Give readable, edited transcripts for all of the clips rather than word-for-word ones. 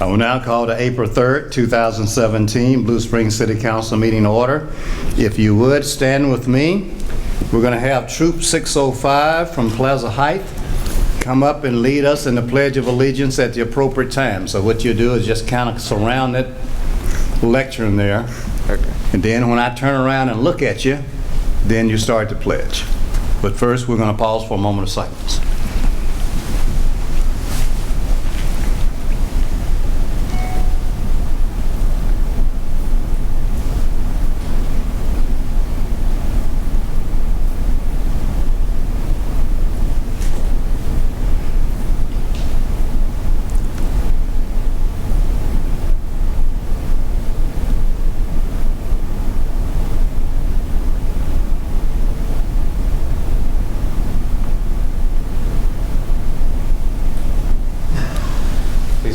I will now call the April 3rd, 2017 Blue Springs City Council meeting order. If you would, stand with me. We're going to have Troop 605 from Plaza Heights come up and lead us in the Pledge of Allegiance at the appropriate time. So what you do is just kind of surround that lectern there. Okay. And then when I turn around and look at you, then you start the pledge. But first, we're going to pause for a moment of silence.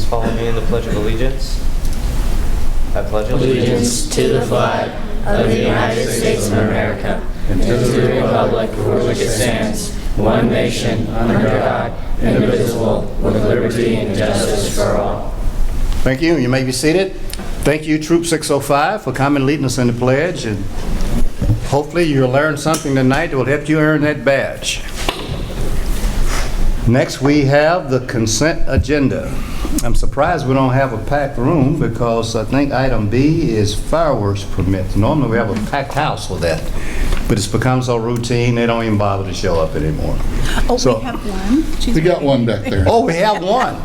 Follow me in the Pledge of Allegiance. I pledge allegiance to the flag of the United States of America and to the republic for which it stands, one nation, under God, indivisible, with liberty and justice for all. Thank you. You may be seated. Thank you, Troop 605, for coming and leading us in the pledge. And hopefully you'll learn something tonight that will help you earn that badge. Next, we have the consent agenda. I'm surprised we don't have a packed room because I think item B is fireworks permits. Normally we have a packed house with that, but it's become so routine they don't even bother to show up anymore. Oh, so, we have one. We got one back there. Oh, we have one.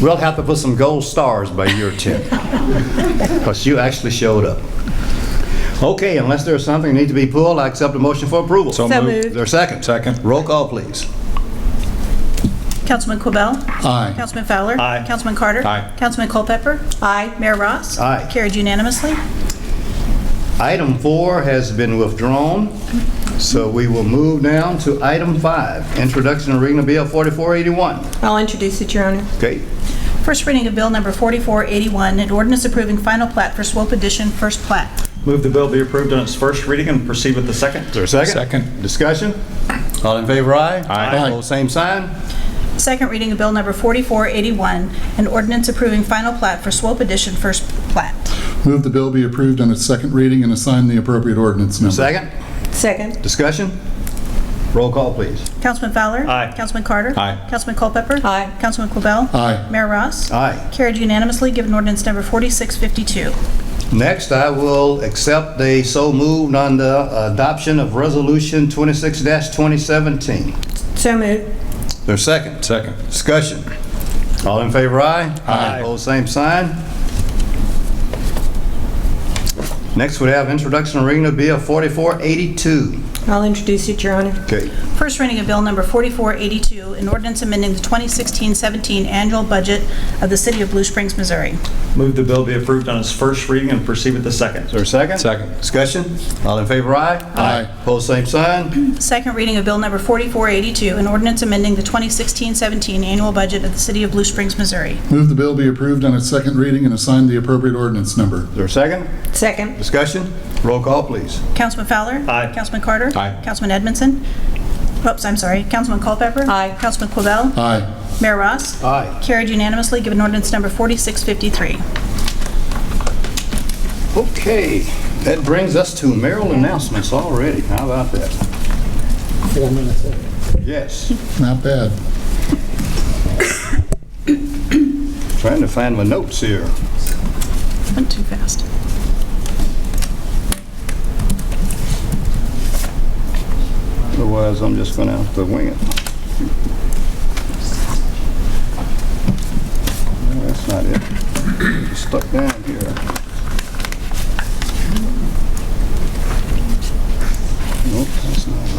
We'll have to put some gold stars by your tent because you actually showed up. Okay, unless there's something that needs to be pulled, I accept a motion for approval. So moved. Is there a second? Second. Roll call, please. Councilman Quibell? Aye. Councilman Fowler? Aye. Councilman Carter? Aye. Councilman Culpepper? Aye. Mayor Ross? Aye. Carried unanimously. Item 4 has been withdrawn, so we will move down to item 5, introduction and reading of Bill 4481. I'll introduce it, Your Honor. Okay. First reading of Bill number 4481, an ordinance approving final plat for Swope Addition, first plat. Move the bill be approved on its first reading and proceed with the second. Is there a second? Second. Discussion? All in favor, aye? Aye. Opposed, same sign. Second reading of Bill number 4481, an ordinance approving final plat for Swope Addition, first plat. Move the bill be approved on its second reading and assign the appropriate ordinance number. Second? Second. Discussion? Roll call, please. Councilman Fowler? Aye. Councilman Carter? Aye. Councilman Culpepper? Aye. Councilman Quibell? Aye. Mayor Ross? Aye. Carried unanimously, given ordinance number 4652. Next, I will accept the so moved on the adoption of Resolution 26-2017. So moved. There's a second? Second. Discussion? All in favor, aye? Aye. Opposed, same sign. Next, we have introduction and reading of Bill 4482. I'll introduce it, Your Honor. Okay. First reading of Bill number 4482, an ordinance amending the 2016-17 annual budget of the City of Blue Springs, Missouri. Move the bill be approved on its first reading and proceed with the second. Is there a second? Second. Discussion? All in favor, aye? Aye. Opposed, same sign. Second reading of Bill number 4482, an ordinance amending the 2016-17 annual budget of the City of Blue Springs, Missouri. Move the bill be approved on its second reading and assign the appropriate ordinance number. Is there a second? Second. Discussion? Roll call, please. Councilman Fowler? Aye. Councilman Carter? Aye. Councilman Edmondson? Oops, I'm sorry. Councilman Culpepper? Aye. Councilman Quibell? Aye. Mayor Ross? Aye. Carried unanimously, given ordinance number 4653. Okay, that brings us to mayoral announcements already. How about that? 4 minutes. Yes. Not bad. Trying to find my notes here. Went too fast. Otherwise, I'm just going to have to wing it. No, that's not it. It's stuck down here. Nope, that's not it.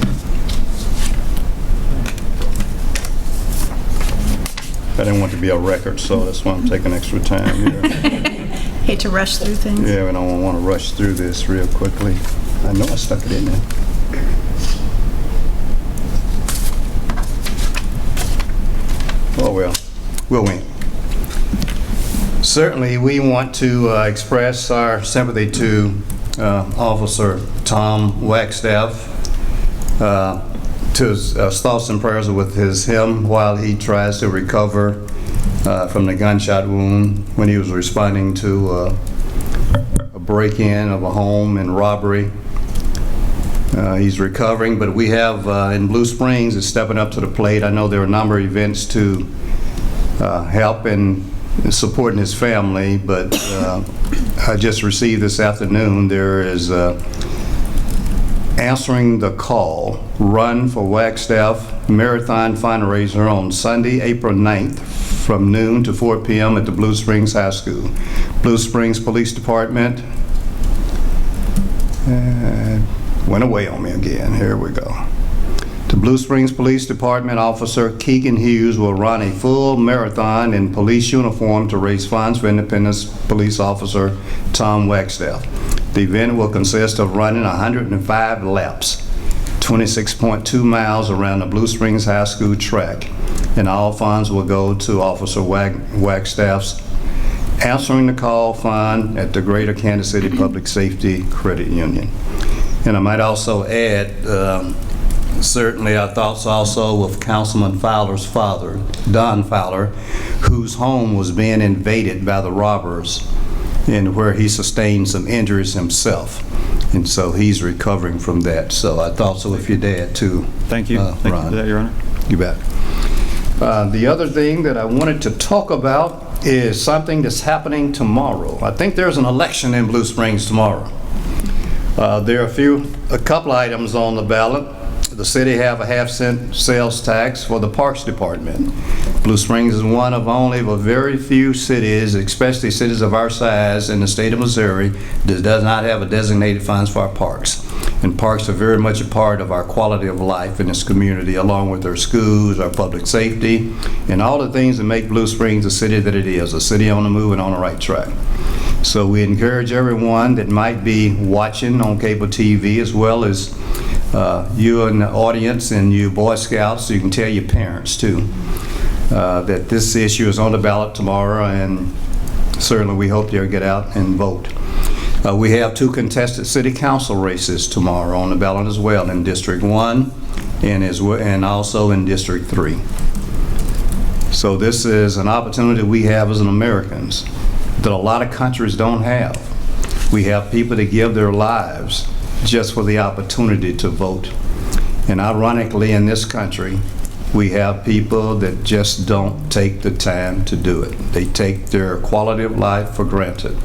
I didn't want it to be a record, so that's why I'm taking extra time here. Hate to rush through things. Yeah, and I don't want to rush through this real quickly. I know I stuck it in there. Oh, well, we'll win. Certainly, we want to express our sympathy to Officer Tom Wagstaff. To his thoughts and prayers are with him while he tries to recover from the gunshot wound when he was responding to a break-in of a home and robbery. He's recovering, but we have in Blue Springs is stepping up to the plate. I know there are a number of events to help in supporting his family, but I just received this afternoon, there is answering the call, Run for Wagstaff Marathon fundraiser on Sunday, April 9th from noon to 4 p.m. at the Blue Springs High School. Blue Springs Police Department, went away on me again, here we go. The Blue Springs Police Department Officer Keegan Hughes will run a full marathon in police uniform to raise funds for Independence Police Officer Tom Wagstaff. The event will consist of running 105 laps, 26.2 miles around the Blue Springs High School track, and all funds will go to Officer Wagstaff's Answering the Call Fund at the Greater Kansas City Public Safety Credit Union. And I might also add, certainly our thoughts also with Councilman Fowler's father, Don Fowler, whose home was being invaded by the robbers and where he sustained some injuries himself. And so he's recovering from that. So I thought so with your dad too. Thank you. Thank you for that, Your Honor. You bet. The other thing that I wanted to talk about is something that's happening tomorrow. I think there's an election in Blue Springs tomorrow. There are a couple items on the ballot. The city have a half-cent sales tax for the Parks Department. Blue Springs is one of only a very few cities, especially cities of our size in the state of Missouri, that does not have a designated funds for our parks. And parks are very much a part of our quality of life in this community, along with our schools, our public safety, and all the things that make Blue Springs the city that it is, a city on the move and on the right track. So we encourage everyone that might be watching on cable TV, as well as you in the audience and you Boy Scouts, so you can tell your parents too, that this issue is on the ballot tomorrow, and certainly we hope they'll get out and vote. We have 2 contested city council races tomorrow on the ballot as well, in District 1 and also in District 3. So this is an opportunity we have as Americans that a lot of countries don't have. We have people that give their lives just for the opportunity to vote. And ironically, in this country, we have people that just don't take the time to do it. They take their quality of life for granted.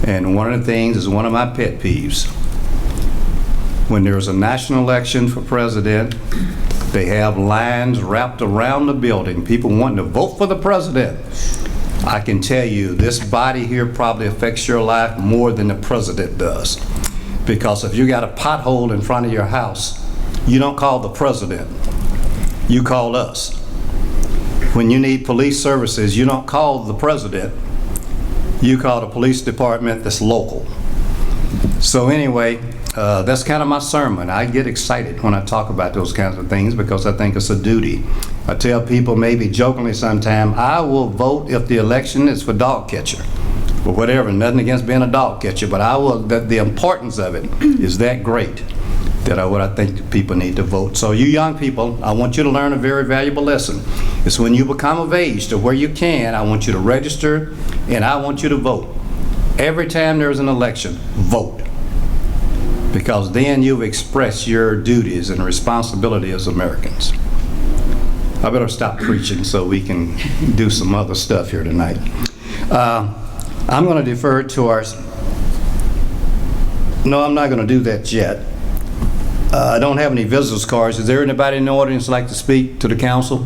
And one of the things is one of my pet peeves. When there's a national election for president, they have lines wrapped around the building, people wanting to vote for the president. I can tell you, this body here probably affects your life more than the president does. Because if you got a pothole in front of your house, you don't call the president, you call us. When you need police services, you don't call the president, you call the police department that's local. So anyway, that's kind of my sermon. I get excited when I talk about those kinds of things because I think it's a duty. I tell people, maybe jokingly sometime, I will vote if the election is for dog catcher or whatever. Nothing against being a dog catcher, but I will. The importance of it is that great that I think people need to vote. So you young people, I want you to learn a very valuable lesson. It's when you become of age to where you can, I want you to register and I want you to vote. Every time there's an election, vote. Because then you've expressed your duties and responsibility as Americans. I better stop preaching so we can do some other stuff here tonight. I'm going to defer to our... No, I'm not going to do that yet. I don't have any visitors cards. Is there anybody in the audience like to speak to the council?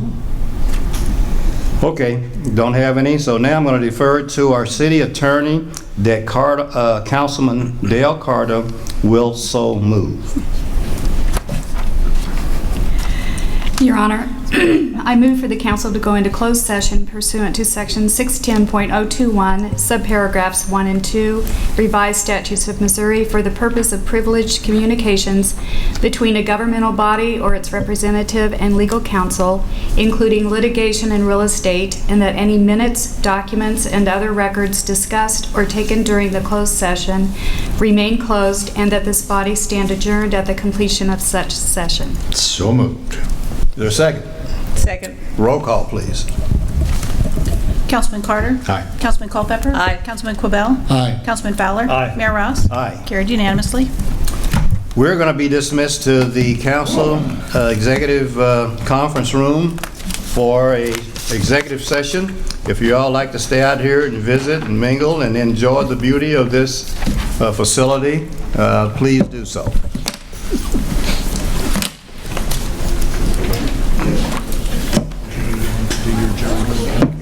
Okay, don't have any. So now I'm going to defer to our city attorney, that Councilman Dale Carter will so move. Your Honor, I move for the council to go into closed session pursuant to Section 610.021, subparagraphs 1 and 2, revised statutes of Missouri, for the purpose of privileged communications between a governmental body or its representative and legal counsel, including litigation and real estate, and that any minutes, documents, and other records discussed or taken during the closed session remain closed, and that this body stand adjourned at the completion of such session. So moved. Is there a second? Second. Roll call, please. Councilman Carter? Aye. Councilman Culpepper? Aye. Councilman Quibell? Aye. Councilman Fowler? Aye. Mayor Ross? Aye. Carried unanimously. We're going to be dismissed to the council executive conference room for a executive session. If you all like to stay out here and visit and mingle and enjoy the beauty of this facility, please do so. Do your job.